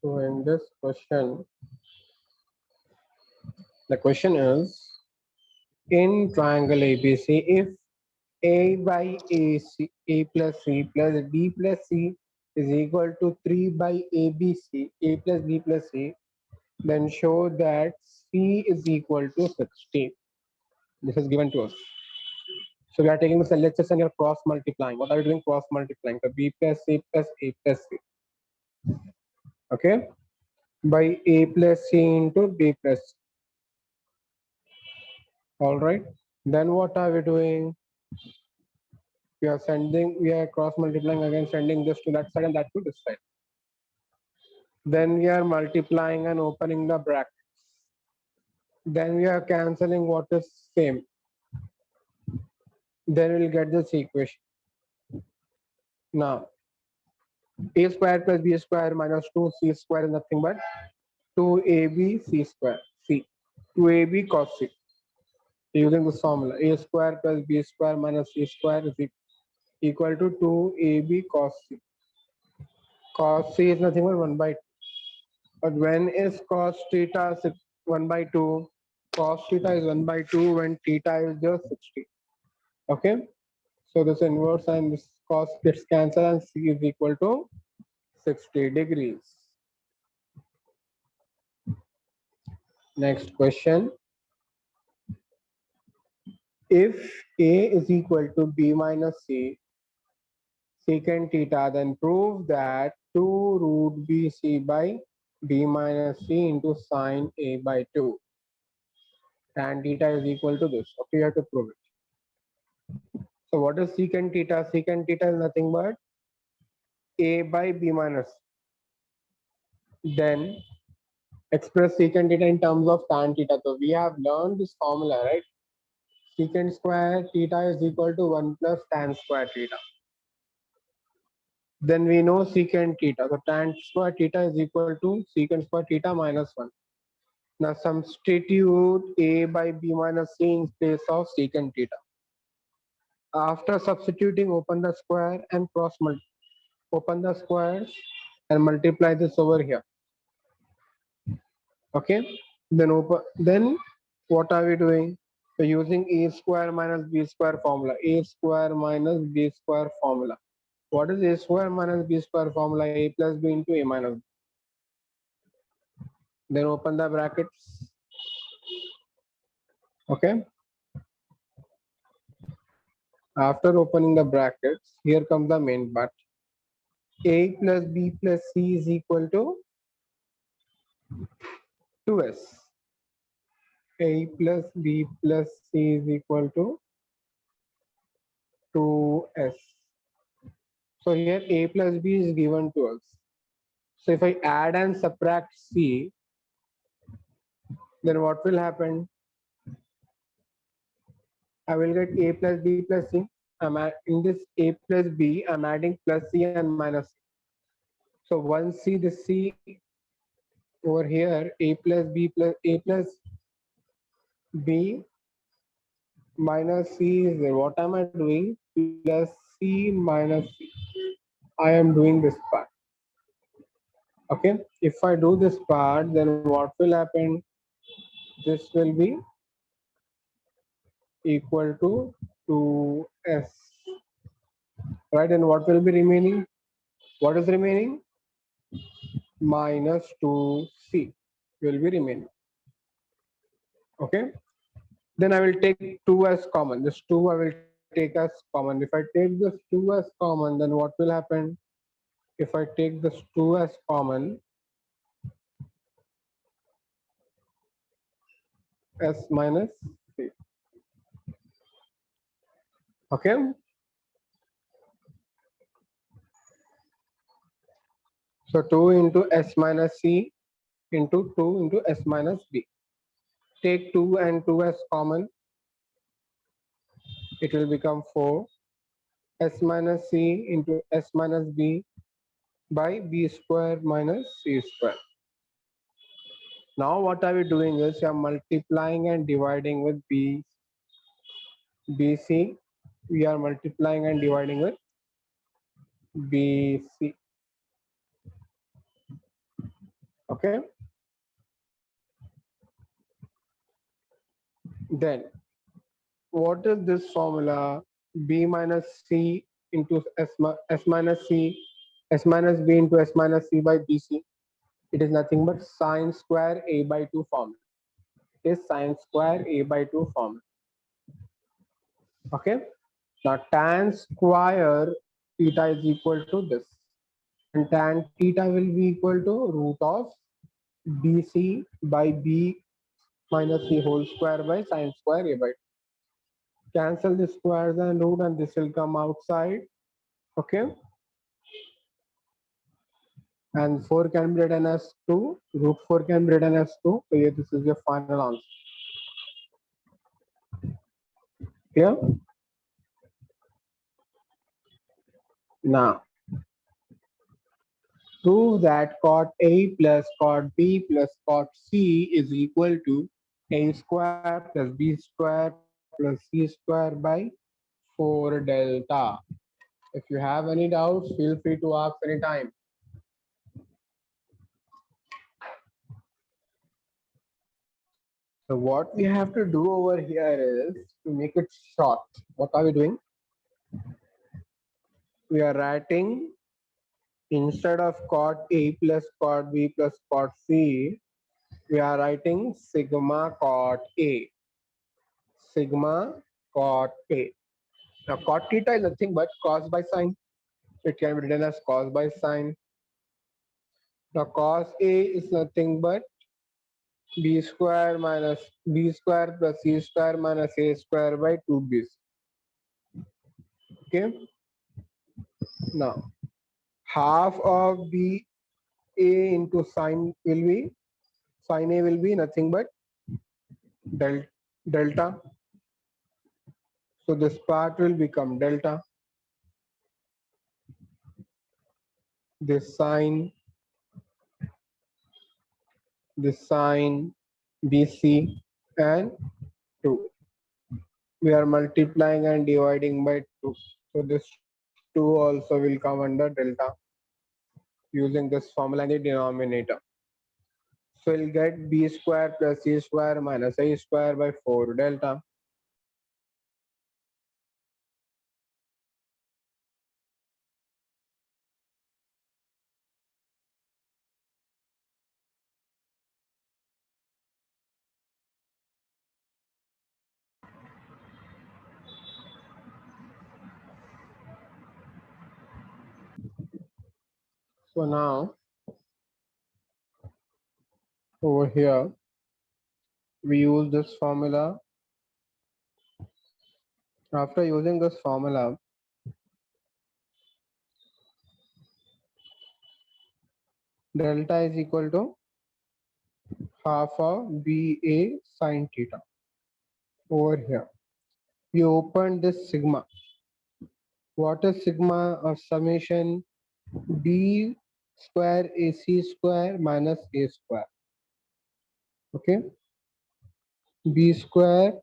So in this question, the question is in triangle ABC, if A by AC, A plus C plus B plus C is equal to 3 by ABC, A plus B plus C, then show that C is equal to 60. This is given to us. So we are taking this LHS and you're cross multiplying. What are you doing? Cross multiplying. So B plus C plus A plus C. Okay? By A plus C into B plus C. Alright. Then what are we doing? We are cross multiplying again, sending this to that side and that to this side. Then we are multiplying and opening the brackets. Then we are cancelling what is same. Then we'll get this equation. Now, A square plus B square minus 2C square is nothing but 2AB C square. C. 2AB cos C. Using this formula, A square plus B square minus C square is equal to 2AB cos C. Cos C is nothing but 1 by 2. But when is cos theta 1 by 2? Cos theta is 1 by 2 when theta is just 60. Okay? So this inverse and this cos gets cancelled and C is equal to 60 degrees. Next question. If A is equal to B minus C secant theta, then prove that 2 root BC by B minus C into sine A by 2. Tan theta is equal to this. Okay, you have to prove it. So what is secant theta? Secant theta is nothing but A by B minus. Then express secant theta in terms of tan theta. So we have learned this formula, right? Secant square theta is equal to 1 plus tan square theta. Then we know secant theta. So tan square theta is equal to secant square theta minus 1. Now substitute A by B minus C in place of secant theta. After substituting, open the square and cross multiply. Open the squares and multiply this over here. Okay. Then what are we doing? So using A square minus B square formula. A square minus B square formula. What is A square minus B square formula? A plus B into A minus B. Then open the brackets. Okay. After opening the brackets, here comes the main part. A plus B plus C is equal to 2S. A plus B plus C is equal to 2S. So here A plus B is given to us. So if I add and subtract C, then what will happen? I will get A plus B plus C. In this A plus B, I'm adding plus C and minus C. So once C, this C over here, A plus B plus A plus B minus C is there. What am I doing? Plus C minus C. I am doing this part. Okay. If I do this part, then what will happen? This will be equal to 2S. Right. And what will be remaining? What is remaining? Minus 2C will be remaining. Okay. Then I will take 2 as common. This 2 I will take as common. If I take this 2 as common, then what will happen? If I take this 2 as common, S minus C. Okay. So 2 into S minus C into 2 into S minus B. Take 2 and 2 as common. It will become 4. S minus C into S minus B by B square minus C square. Now what are we doing is we are multiplying and dividing with BC. We are multiplying and dividing with BC. Okay. Then what is this formula? B minus C into S minus C, S minus B into S minus C by BC. It is nothing but sine square A by 2 formula. It is sine square A by 2 formula. Okay. Now tan square theta is equal to this. And tan theta will be equal to root of BC by B minus C whole square by sine square A by 2. Cancel the squares and root and this will come outside. Okay. And 4 can be written as 2. Root 4 can be written as 2. So yeah, this is your final answer. Here. Now prove that cot A plus cot B plus cot C is equal to A square plus B square plus C square by 4 delta. If you have any doubts, feel free to ask anytime. So what we have to do over here is to make it short. What are we doing? We are writing instead of cot A plus cot B plus cot C, we are writing sigma cot A. Sigma cot A. Now cot theta is nothing but cos by sine. It can be written as cos by sine. Now cos A is nothing but b square minus b square plus c square minus a square by 2b. Okay. Now half of b a into sine will be sine a will be nothing but delta. So this part will become delta. This sine bc and 2. We are multiplying and dividing by 2. So this 2 also will come under delta using this formula in the denominator. So we'll get b square plus c square minus a square by 4 delta. So now over here we use this formula. After using this formula, delta is equal to half of BA sine theta. Over here, we open this sigma. What is sigma of summation B square AC square minus A square? Okay, B square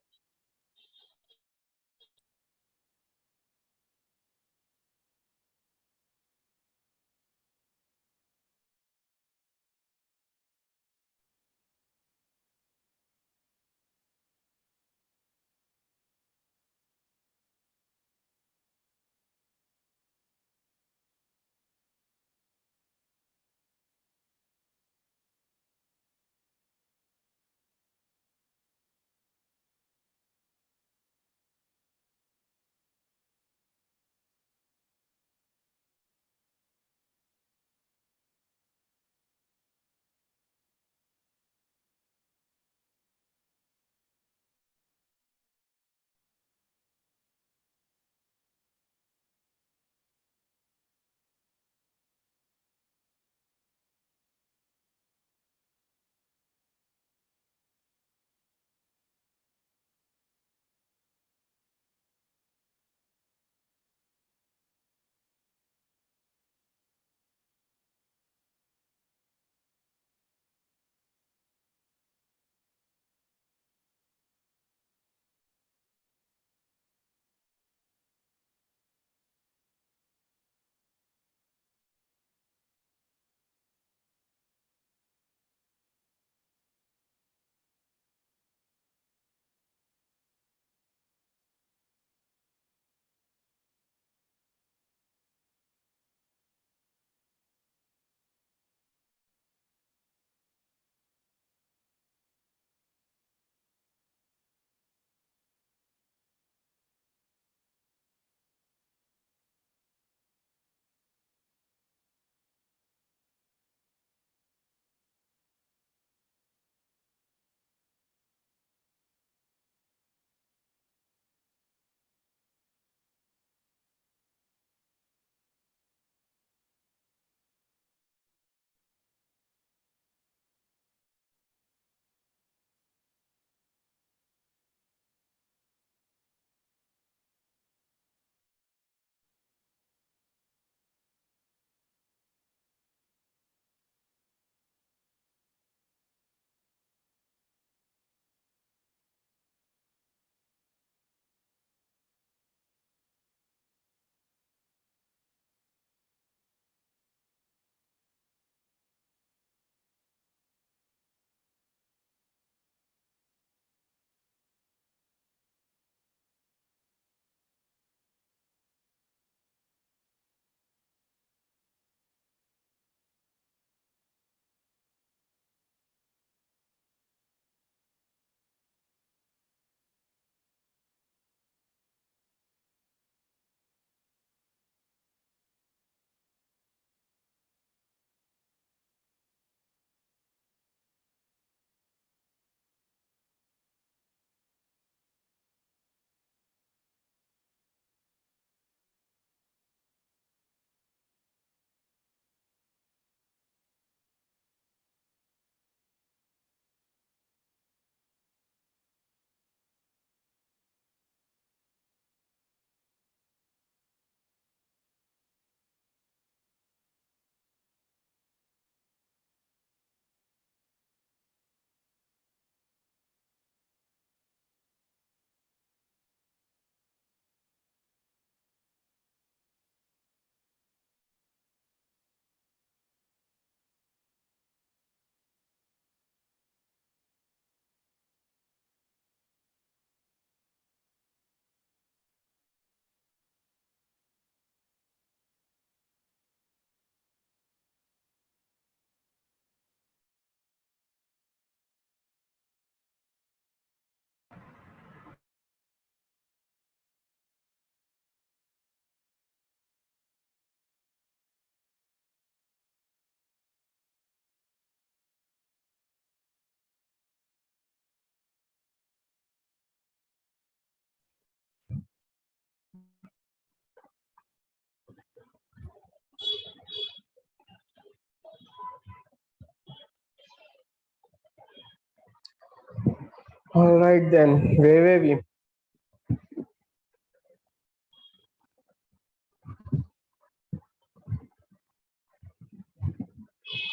All right then, where were we?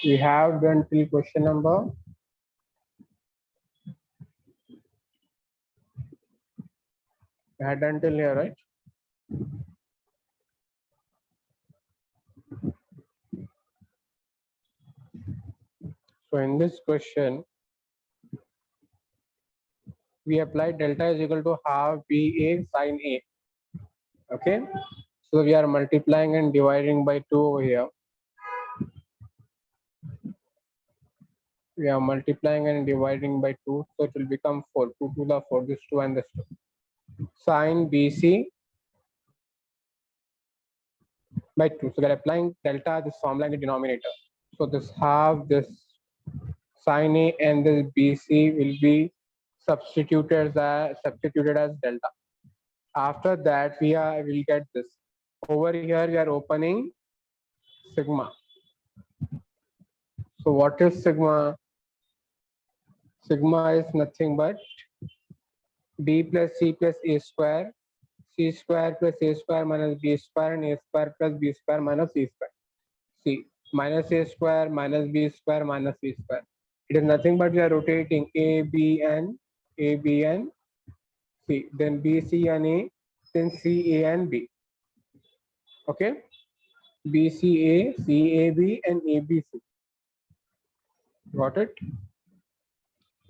We have done till question number. We had done till here, right? So in this question, we apply delta is equal to half BA sine A. Okay. So we are multiplying and dividing by 2 over here. We are multiplying and dividing by 2. So it will become 4. 2 to the 4, this 2 and this 2. Sine BC by 2. So we are applying delta, this formula in the denominator. So this half, this sine A and this BC will be substituted as delta. After that, will get this. Over here, we are opening sigma. So what is sigma? Sigma is nothing but b plus c plus a square, c square plus a square minus b square, and a square plus b square minus c square. C minus a square minus b square minus c square. It is nothing but we are rotating a, b, and c. Then b, c, and a. Then c, a, and b. Okay. B, C, A, C, A, B, and A, B, C. Got it?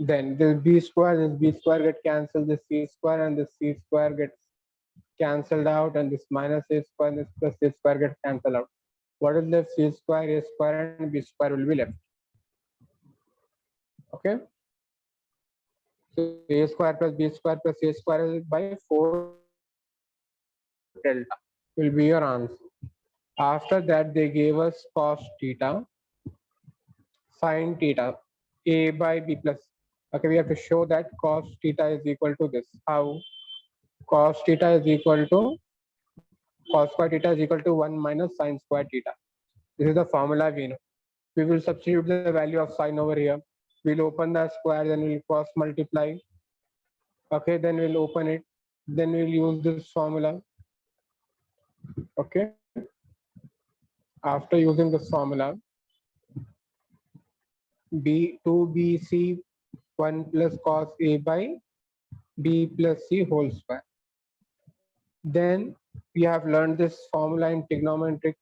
Then this b square get cancelled, this c square and this c square gets cancelled out, and this minus a square and this plus a square gets cancelled out. What is left? C square, a square, and b square will be left. Okay. So a square plus b square plus a square is by 4 delta will be your answer. After that, they gave us cos theta, sin theta, a by b plus. Okay, we have to show that cos theta is equal to this. How? Cos theta is equal to cos square theta is equal to 1 minus sin square theta. This is the formula we know. We will substitute the value of sine over here. We'll open the square, then we'll cross multiply. Okay, then we'll open it. Then we'll use this formula. Okay. After using this formula, b 2bc 1 plus cos a by b plus c whole square. Then we have learned this formula in trigonometric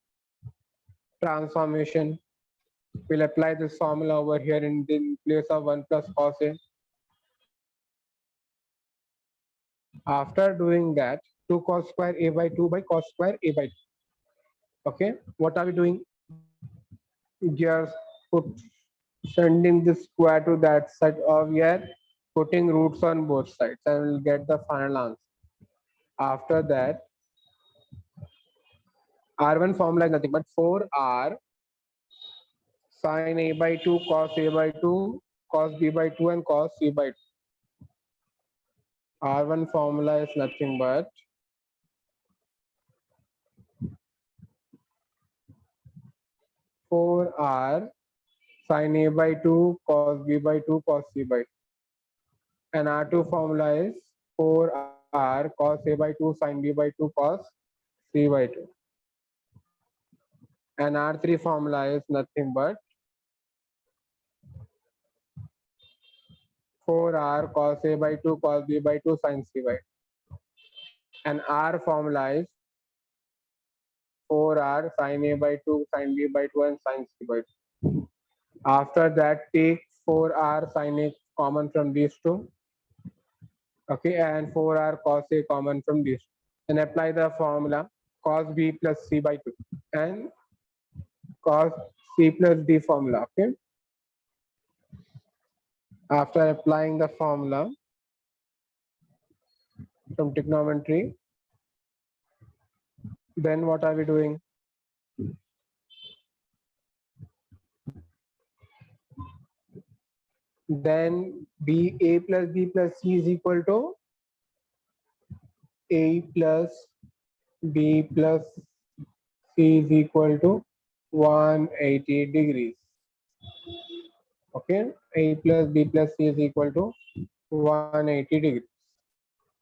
transformation. We'll apply this formula over here in place of 1 plus cos a. After doing that, 2 cos square a by 2 by cos square a by 2. Okay, what are we doing? Just sending the square to that side, or we are putting roots on both sides, and we'll get the final answer. After that, R1 formula is nothing but 4R sin a by 2 cos a by 2 cos b by 2 and cos c by 2. R1 formula is nothing but 4R sin a by 2 cos b by 2 cos c by 2. And R2 formula is 4R cos a by 2 sin b by 2 cos c by 2. And R3 formula is nothing but 4R cos a by 2 cos b by 2 sin c by 2. And R formula is 4R sin a by 2 sin b by 2 and sin c by 2. After that, take 4R sin a common from these two. Okay, and 4R cos a common from these two. And apply the formula cos b plus c by 2 and cos c plus d formula. Okay. After applying the formula from trigonometry, then what are we doing? Then a plus b plus c is equal to a plus b plus c is equal to 180 degrees. Okay, a plus b plus c is equal to 180 degrees.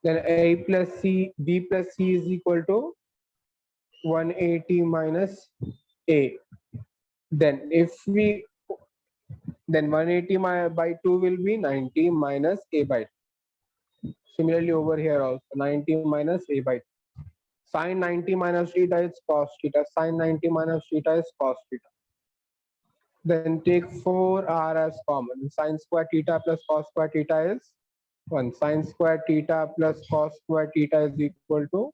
Then A plus C, B plus C is equal to 180 minus A. Then if we, then 180 by 2 will be 90 minus A by 2. Similarly over here also 90 minus A by 2. Sine 90 minus theta is cos theta. Sine 90 minus theta is cos theta. Then take 4r as common. Sine square theta plus cos square theta is 1. Sine square theta plus cos square theta is equal to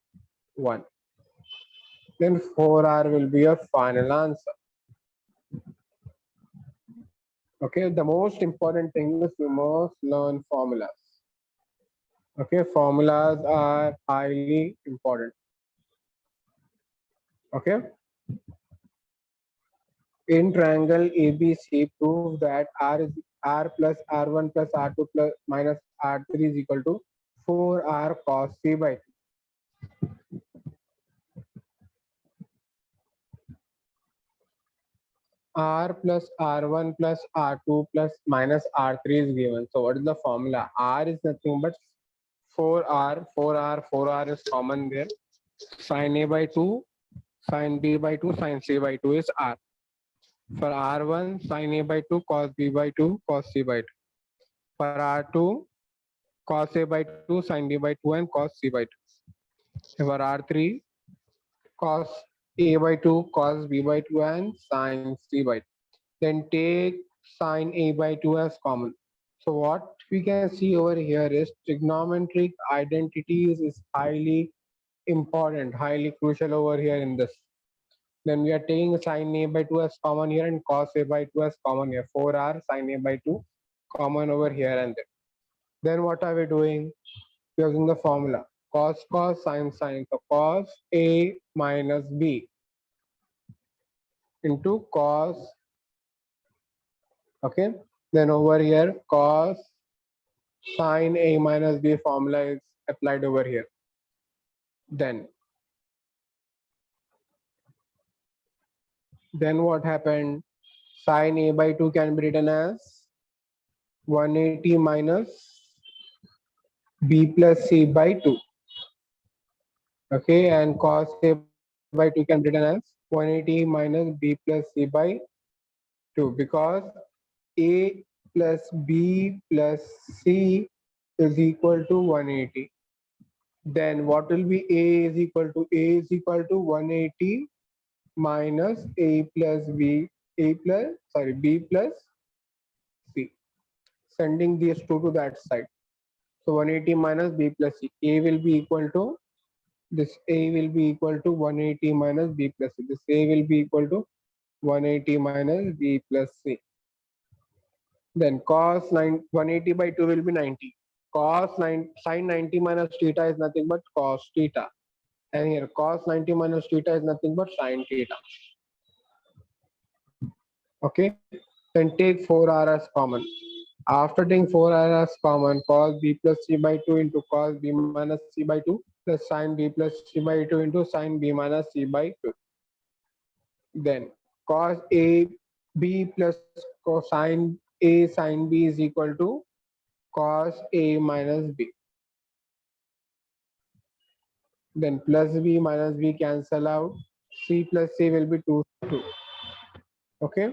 1. Then 4r will be your final answer. Okay, the most important thing is you must learn formulas. Okay, formulas are highly important. Okay. In triangle ABC, prove that R plus R1 plus R2 plus minus R3 is equal to 4R cos C by 2. R plus R1 plus R2 plus minus R3 is given. So what is the formula? R is nothing but 4R, 4R, 4R is common there. Sin A by 2, sin B by 2, sin C by 2 is R. For R1, sin A by 2, cos B by 2, cos C by 2. For R2, cos A by 2, sin B by 2, and cos C by 2. For R3, cos A by 2, cos B by 2, and sin C by 2. Then take sin A by 2 as common. So what we can see over here is trigonometric identities is highly important, highly crucial over here in this. Then we are taking sin A by 2 as common here and cos A by 2 as common here. 4R sin A by 2 common over here and there. Then what are we doing? Using the formula cos cos sin sin. So cos A minus B into cos. Okay. Then over here cos sin A minus B formula is applied over here. Then what happened? Sin A by 2 can be written as 180 minus B plus C by 2. Okay, and cos A by 2 can be written as 180 minus B plus C by 2 because A plus B plus C is equal to 180. Then what will be A is equal to? A is equal to 180 minus A plus B, B plus C. Sending these two to that side. So 180 minus B plus C. A will be equal to this. A will be equal to 180 minus B plus C. This A will be equal to 180 minus B plus C. Then cos 180 by 2 will be 90. Sin 90 minus theta is nothing but cos theta. And here cos 90 minus theta is nothing but sin theta. Okay. Then take 4R as common. After taking 4R as common, cos B plus C by 2 into cos B minus C by 2 plus sin B plus C by 2 into sin B minus C by 2. Then cos A B plus cosine A sin B is equal to cos A minus B. Then plus B minus B cancel out. C plus C will be 2. Okay.